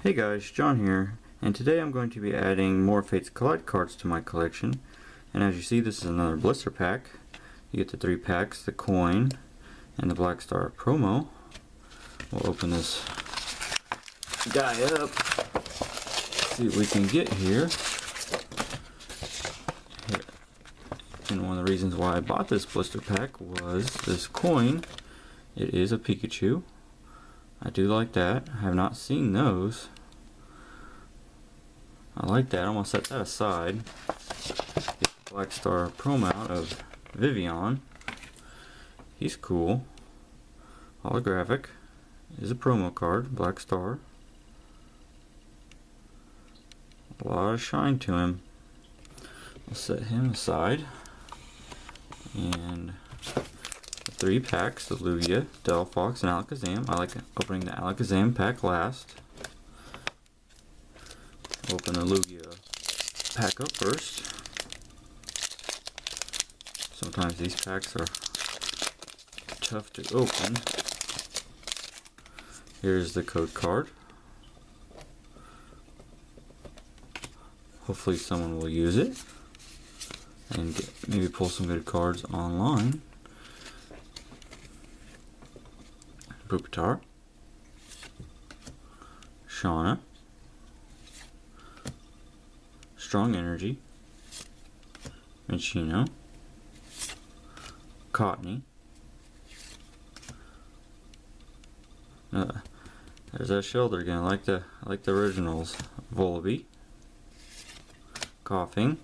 Hey guys, John here, and today I'm going to be adding more Fates Collide cards to my collection. And as you see, this is another blister pack. You get the 3 packs, the coin, and the Black Star promo. We'll open this guy up, see what we can get here. And one of the reasons why I bought this blister pack was this coin. It is a Pikachu. I do like that. I have not seen those. I like that. I'm going to set that aside. Get the Black Star promo out of Vivian. He's cool. Holographic. Is a promo card. Black Star. A lot of shine to him. I'll set him aside. And the 3 packs, the Lugia, Delphox, and Alakazam. I like opening the Alakazam pack last. Open the Lugia pack up first. Sometimes these packs are tough to open. Here's the code card. Hopefully someone will use it and maybe pull some good cards online. Pupitar, Shauna, Strong Energy, Minchino, Cottony. There's that Shelter again. I like the originals. Volibee, Coughing,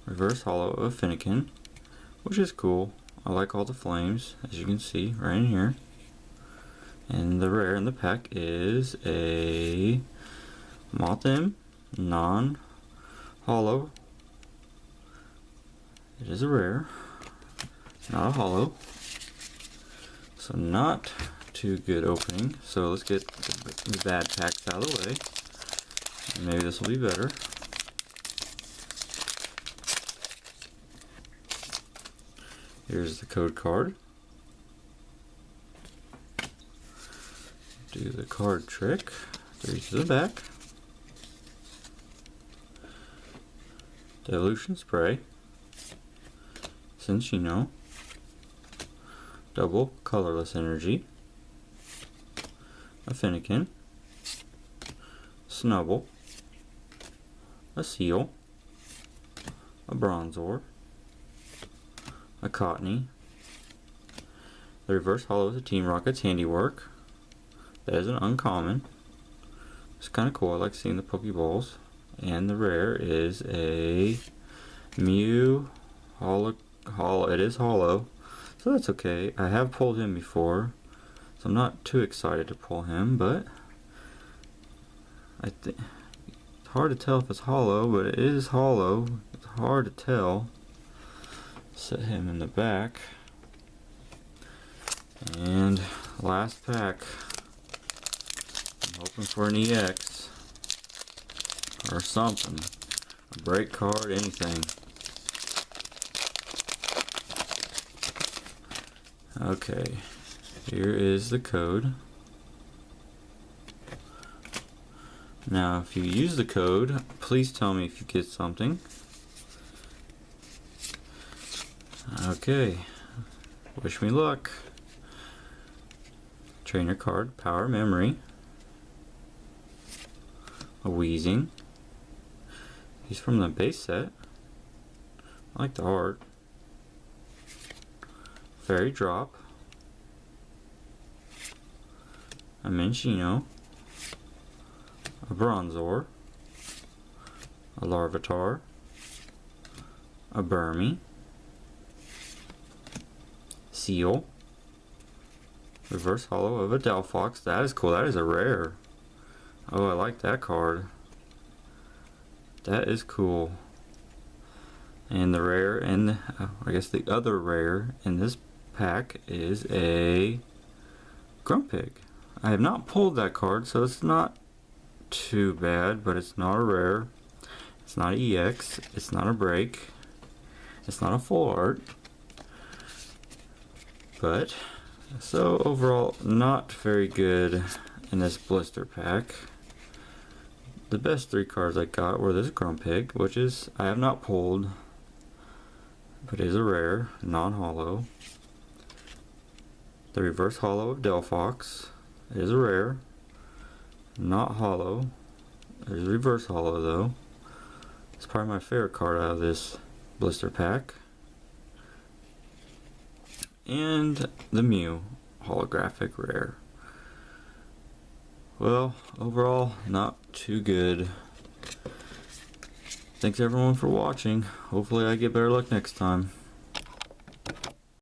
Reverse Hollow of Finnegan, which is cool. I like all the flames, as you can see right in here. And the rare in the pack is a Mothim non-hollow. It is a rare, not a hollow. So not too good opening. So let's get the bad packs out of the way. And maybe this will be better. Here's the code card. Do the card trick. 3 to the back. Dilution Spray. Cinccino. Double Colorless Energy. A Finnegan. Snubble. A Seal. A Bronzor. A Cottony. The Reverse Hollow is a Team Rocket's handiwork. That is an uncommon. It's kind of cool. I like seeing the Pokeballs. And the rare is a Mew Hollow. It is hollow, so that's okay. I have pulled him before, so I'm not too excited to pull him, but I think it's hard to tell if it's hollow, but it is hollow. It's hard to tell. Set him in the back. And last pack. I'm hoping for an EX or something. A break card, anything. Okay, here is the code. Now, if you use the code, please tell me if you get something. Okay, wish me luck. Trainer card, Power Memory. A Wheezing. He's from the base set. I like the art. Fairy Drop. A Minchino. A Bronzor. A Larvitar. A Burmy. Seal. Reverse Hollow of a Delphox. That is cool. That is a rare. Oh, I like that card. That is cool. And the rare, and I guess the other rare in this pack is a Grumpig. I have not pulled that card, so it's not too bad, but it's not a rare. It's not an EX. It's not a break. It's not a full art. But, so overall, not very good in this blister pack. The best 3 cards I got were this Grumpig, which is, I have not pulled, but is a rare, non-holo. The reverse holo of Delphox is a rare, not holo. There's a reverse holo though. It's probably my favorite card out of this blister pack. And the Mew holographic rare. Well, overall, not too good. Thanks everyone for watching. Hopefully I get better luck next time.